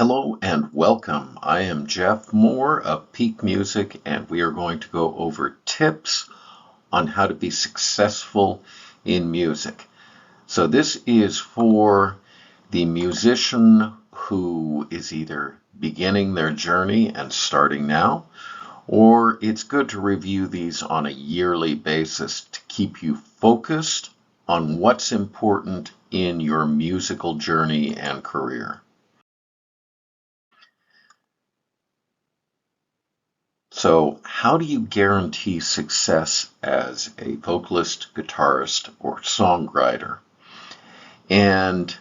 Hello and welcome. I am Jeff Moore of Peak Music, and we are going to go over tips on how to be successful in music. So this is for the musician who is either beginning their journey and starting now, or it's good to review these on a yearly basis to keep you focused on what's important in your musical journey and career. So, how do you guarantee success as a vocalist, guitarist, or songwriter? And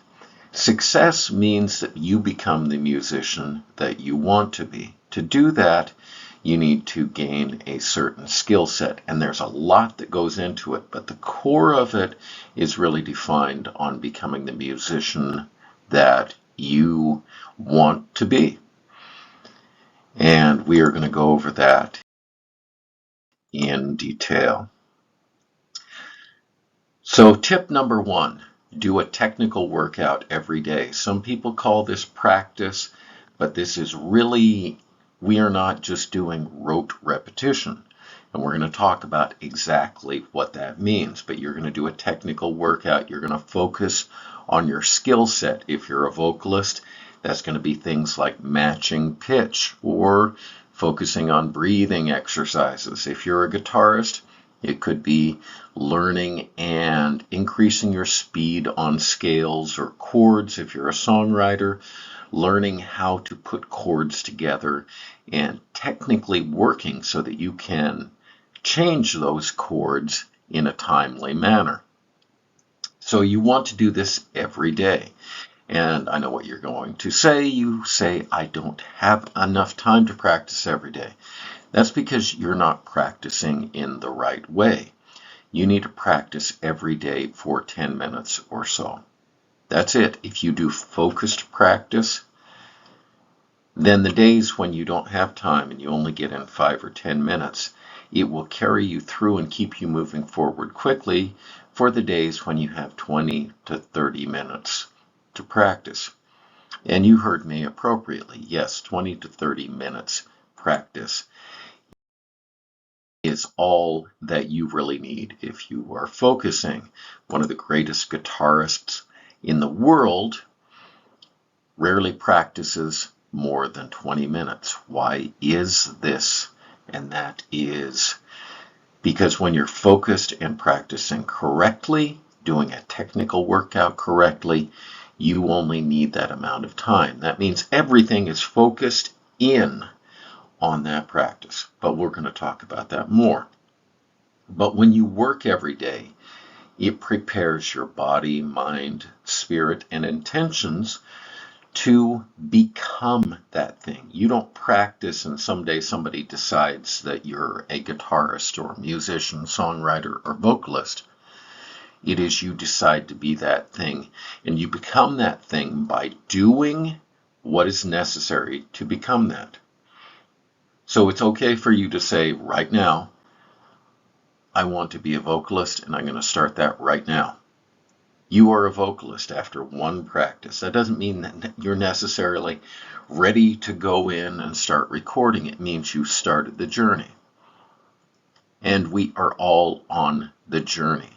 success means that you become the musician that you want to be. To do that, you need to gain a certain skill set, and there's a lot that goes into it, but the core of it is really defined on becoming the musician that you want to be. And we are going to go over that in detail. So tip number one, do a technical workout every day. Some people call this practice, but this is really, we are not just doing rote repetition. And we're going to talk about exactly what that means. But you're going to do a technical workout. You're going to focus on your skill set. If you're a vocalist, that's going to be things like matching pitch or focusing on breathing exercises. If you're a guitarist, it could be learning and increasing your speed on scales or chords. If you're a songwriter, learning how to put chords together and technically working so that you can change those chords in a timely manner. So you want to do this every day. And I know what you're going to say. You say, I don't have enough time to practice every day. That's because you're not practicing in the right way. You need to practice every day for 10 minutes or so. That's it. If you do focused practice, then the days when you don't have time and you only get in 5 or 10 minutes, it will carry you through and keep you moving forward quickly for the days when you have 20 to 30 minutes to practice. And you heard me appropriately. Yes, 20 to 30 minutes practice is all that you really need if you are focusing. One of the greatest guitarists in the world rarely practices more than 20 minutes. Why is this? And that is because when you're focused and practicing correctly, doing a technical workout correctly, you only need that amount of time. That means everything is focused in on that practice, but we're going to talk about that more. But when you work every day, it prepares your body, mind, spirit, and intentions to become that thing. You don't practice and someday somebody decides that you're a guitarist or musician, songwriter, or vocalist. It is you decide to be that thing, and you become that thing by doing what is necessary to become that. So it's okay for you to say right now, I want to be a vocalist, and I'm going to start that right now. You are a vocalist after one practice. That doesn't mean that you're necessarily ready to go in and start recording. It means you started the journey. And we are all on the journey.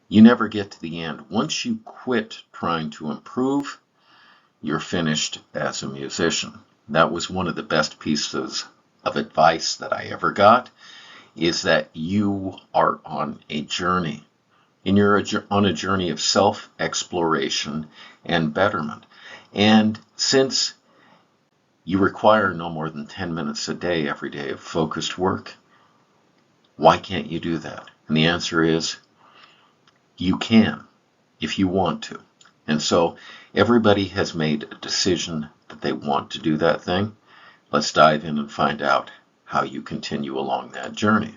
You never get to the end. Once you quit trying to improve, you're finished as a musician. That was one of the best pieces of advice that I ever got, is that you are on a journey. And you're on a journey of self-exploration and betterment. And since you require no more than 10 minutes a day every day of focused work, why can't you do that? And the answer is, you can, if you want to. And so everybody has made a decision that they want to do that thing. Let's dive in and find out how you continue along that journey.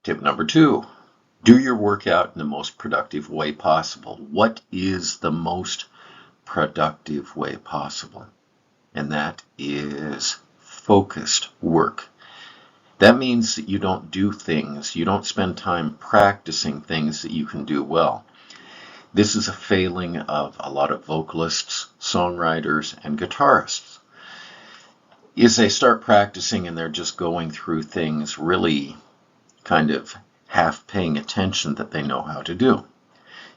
Tip number 2, do your workout in the most productive way possible. What is the most productive way possible? And that is focused work. That means that you don't do things, you don't spend time practicing things that you can do well. This is a failing of a lot of vocalists, songwriters, and guitarists, is they start practicing and they're just going through things really kind of half paying attention that they know how to do.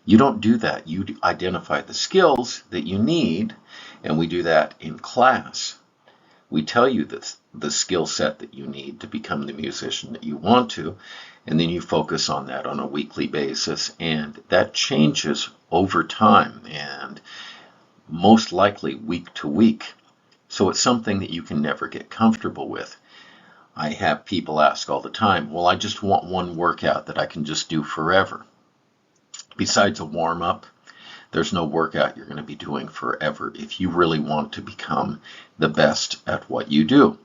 You don't do that. You identify the skills that you need, and we do that in class. We tell you the skill set that you need to become the musician that you want to, and then you focus on that on a weekly basis, and that changes over time and most likely week to week. So it's something that you can never get comfortable with. I have people ask all the time, well, I just want one workout that I can just do forever. Besides a warm-up, there's no workout you're going to be doing forever if you really want to become the best at what you do.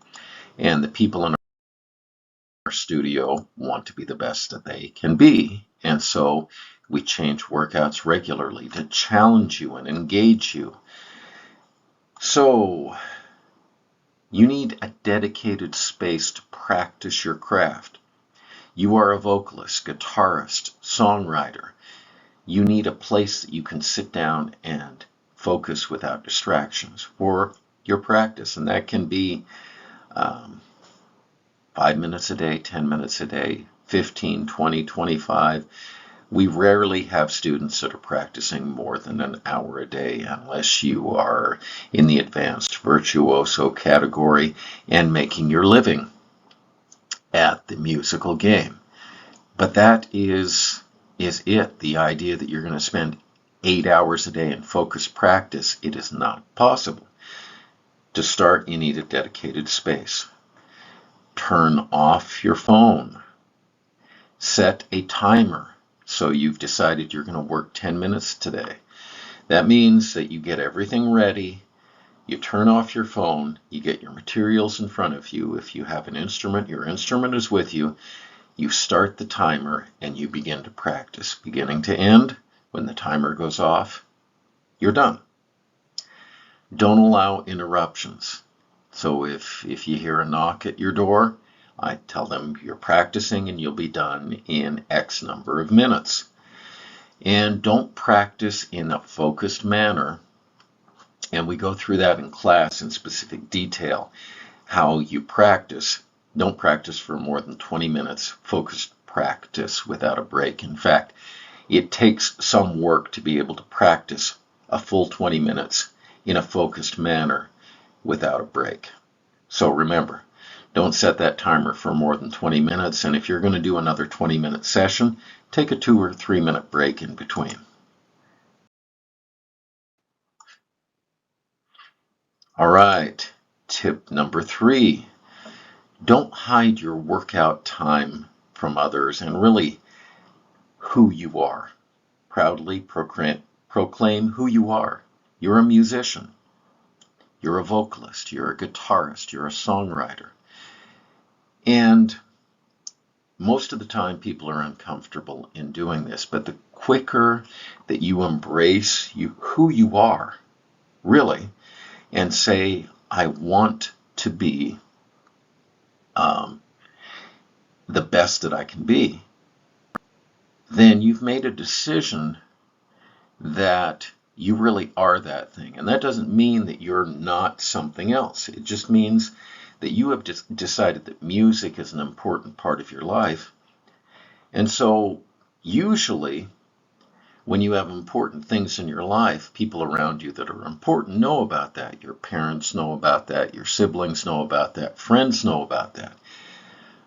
And the people in our studio want to be the best that they can be. And so we change workouts regularly to challenge you and engage you. So you need a dedicated space to practice your craft. You are a vocalist, guitarist, songwriter. You need a place that you can sit down and focus without distractions for your practice. And that can be 5 minutes a day, 10 minutes a day, 15, 20, 25. We rarely have students that are practicing more than an hour a day unless you are in the advanced virtuoso category and making your living at the musical game. But that is it. The idea that you're going to spend 8 hours a day in focused practice, it is not possible. To start, you need a dedicated space. Turn off your phone. Set a timer. So you've decided you're going to work 10 minutes today. That means that you get everything ready, you turn off your phone, you get your materials in front of you. If you have an instrument, your instrument is with you. You start the timer and you begin to practice. Beginning to end, when the timer goes off, you're done. Don't allow interruptions. So if you hear a knock at your door, I tell them you're practicing and you'll be done in X number of minutes. And don't practice in a focused manner. And we go through that in class in specific detail, how you practice. Don't practice for more than 20 minutes, focused practice without a break. In fact, it takes some work to be able to practice a full 20 minutes in a focused manner without a break. So remember, don't set that timer for more than 20 minutes, and if you're going to do another 20-minute session, take a 2 or 3 minute break in between. All right, tip number 3. Don't hide your workout time from others and really who you are. Proudly proclaim who you are. You're a musician. You're a vocalist. You're a guitarist. You're a songwriter. And most of the time people are uncomfortable in doing this, but the quicker that you embrace who you are, really, and say, I want to be the best that I can be, then you've made a decision that you really are that thing. And that doesn't mean that you're not something else. It just means that you have decided that music is an important part of your life. And so usually when you have important things in your life, people around you that are important know about that. Your parents know about that. Your siblings know about that. Friends know about that.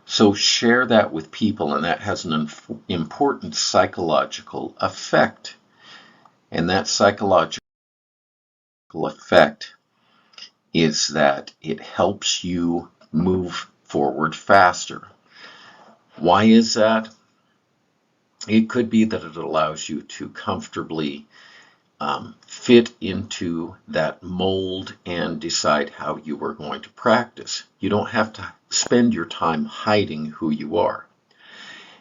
So share that with people, and that has an important psychological effect. And that psychological effect is that it helps you move forward faster. Why is that? It could be that it allows you to comfortably fit into that mold and decide how you are going to practice. You don't have to spend your time hiding who you are.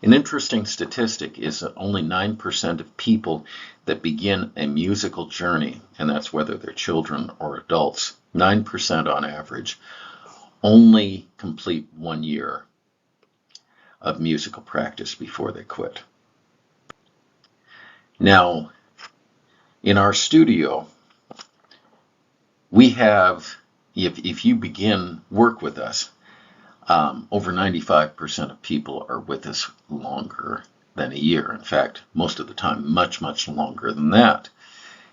An interesting statistic is that only 9% of people that begin a musical journey, and that's whether they're children or adults, 9% on average, only complete 1 year of musical practice before they quit. Now, In our studio, we have, if you begin work with us, over 95% of people are with us longer than a year. In fact, most of the time, much, much longer than that.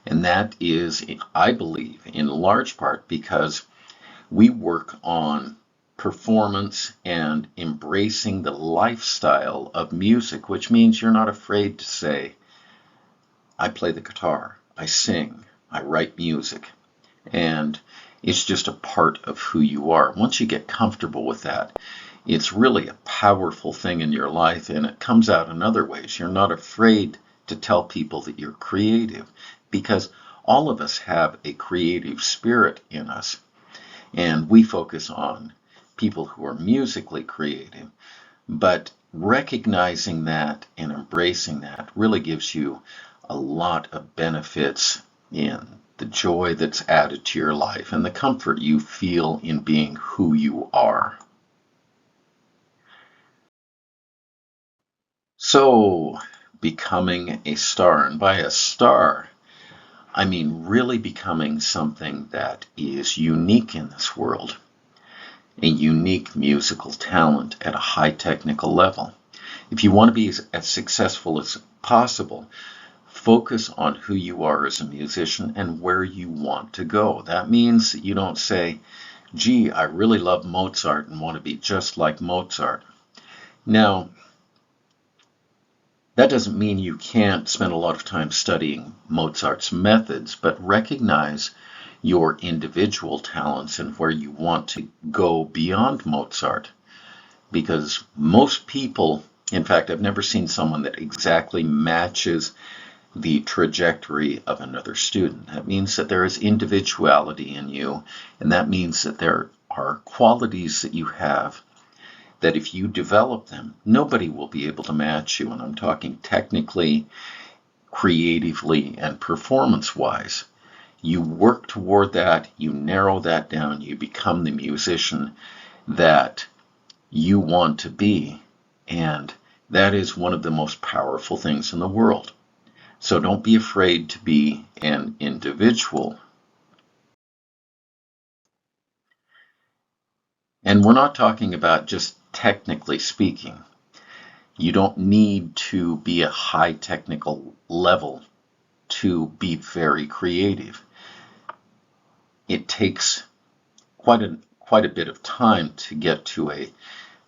And that is, I believe, in large part because we work on performance and embracing the lifestyle of music, which means you're not afraid to say, I play the guitar, I sing, I write music, and it's just a part of who you are. Once you get comfortable with that, it's really a powerful thing in your life, and it comes out in other ways. You're not afraid to tell people that you're creative, because all of us have a creative spirit in us, and we focus on people who are musically creative. But recognizing that and embracing that really gives you a lot of benefits in the joy that's added to your life and the comfort you feel in being who you are. So, becoming a star, and by a star, I mean really becoming something that is unique in this world, a unique musical talent at a high technical level. If you want to be as successful as possible, focus on who you are as a musician and where you want to go. That means that you don't say, gee, I really love Mozart and want to be just like Mozart. Now, that doesn't mean you can't spend a lot of time studying Mozart's methods, but recognize your individual talents and where you want to go beyond Mozart. Because most people, in fact, I've never seen someone that exactly matches the trajectory of another student. That means that there is individuality in you, and that means that there are qualities that you have that if you develop them, nobody will be able to match you. And I'm talking technically, creatively, and performance-wise. You work toward that, you narrow that down, you become the musician that you want to be, and that is one of the most powerful things in the world. So don't be afraid to be an individual. And we're not talking about just technically speaking. You don't need to be a high technical level to be very creative. It takes quite a bit of time to get to a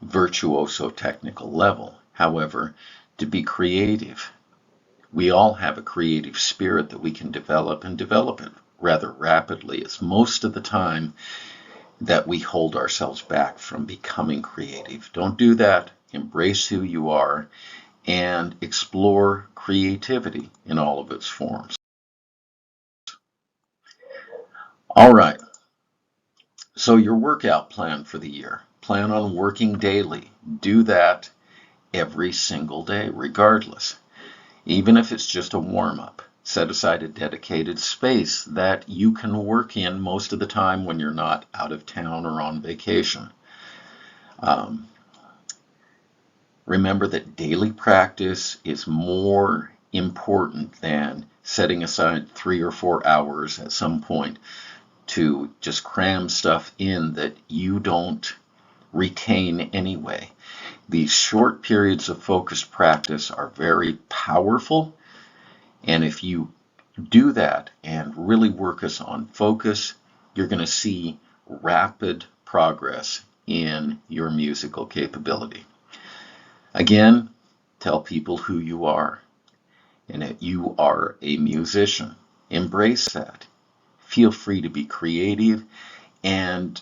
virtuoso technical level. However, to be creative, we all have a creative spirit that we can develop and develop it rather rapidly. It's most of the time that we hold ourselves back from becoming creative. Don't do that. Embrace who you are and explore creativity in all of its forms. All right. So your workout plan for the year. Plan on working daily. Do that every single day, regardless. Even if it's just a warm-up, set aside a dedicated space that you can work in most of the time when you're not out of town or on vacation. Remember that daily practice is more important than setting aside 3 or 4 hours at some point to just cram stuff in that you don't retain anyway. These short periods of focused practice are very powerful, and if you do that and really work us on focus, you're going to see rapid progress in your musical capability. Again, tell people who you are and that you are a musician. Embrace that. Feel free to be creative, and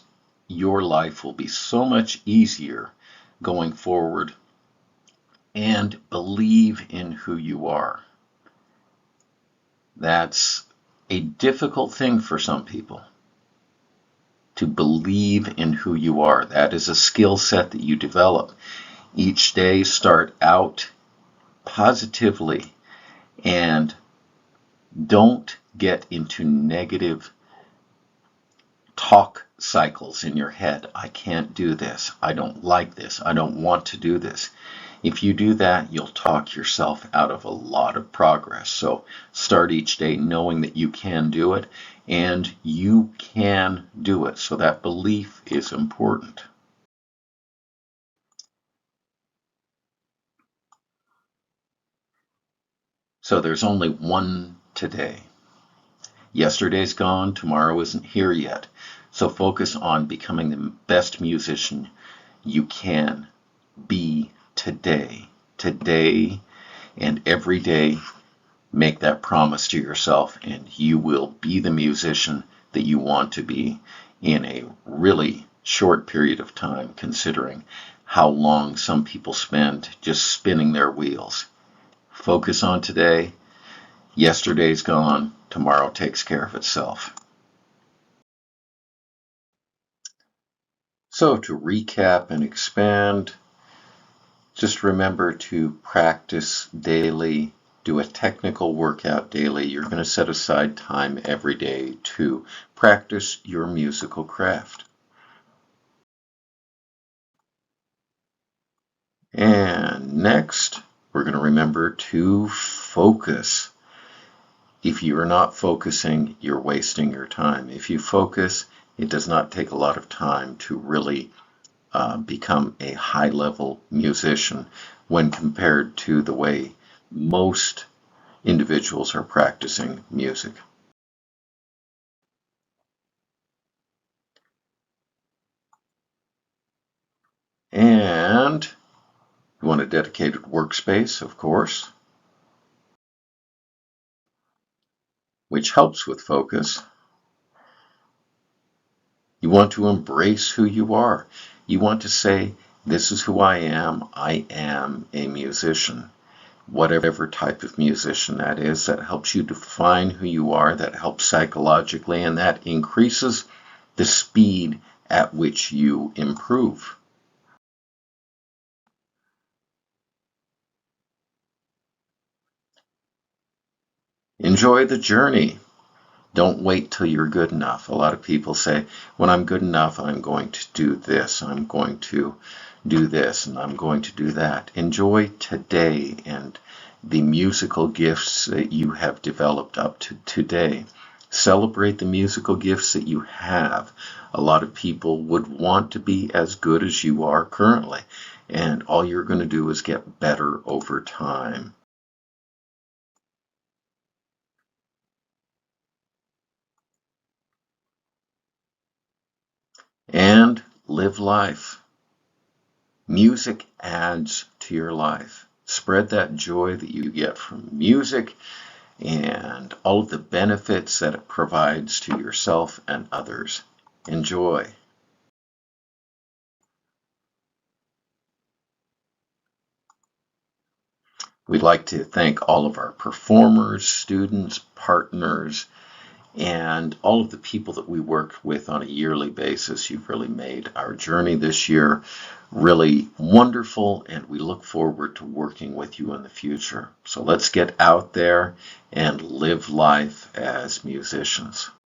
your life will be so much easier going forward. And believe in who you are. That's a difficult thing for some people, to believe in who you are. That is a skill set that you develop. Each day, start out positively and don't get into negative talk cycles in your head. I can't do this. I don't like this. I don't want to do this. If you do that, you'll talk yourself out of a lot of progress. So start each day knowing that you can do it, and you can do it. So that belief is important. So there's only one today. Yesterday's gone, tomorrow isn't here yet. So focus on becoming the best musician you can be today. Today and every day, make that promise to yourself, and you will be the musician that you want to be in a really short period of time, considering how long some people spend just spinning their wheels. Focus on today. Yesterday's gone. Tomorrow takes care of itself. So to recap and expand, just remember to practice daily. Do a technical workout daily. You're going to set aside time every day to practice your musical craft. And next, we're going to remember to focus. If you are not focusing, you're wasting your time. If you focus, it does not take a lot of time to really become a high-level musician when compared to the way most individuals are practicing music. And you want a dedicated workspace, of course, which helps with focus. You want to embrace who you are. You want to say, this is who I am a musician. Whatever type of musician that is, that helps you define who you are, that helps psychologically, and that increases the speed at which you improve. Enjoy the journey. Don't wait till you're good enough. A lot of people say, when I'm good enough, I'm going to do this, I'm going to do this, and I'm going to do that. Enjoy today and the musical gifts that you have developed up to today. Celebrate the musical gifts that you have. A lot of people would want to be as good as you are currently, and all you're going to do is get better over time. And live life. Music adds to your life. Spread that joy that you get from music and all of the benefits that it provides to yourself and others. Enjoy. We'd like to thank all of our performers, students, partners, and all of the people that we work with on a yearly basis. You've really made our journey this year really wonderful, and we look forward to working with you in the future. So let's get out there and live life as musicians.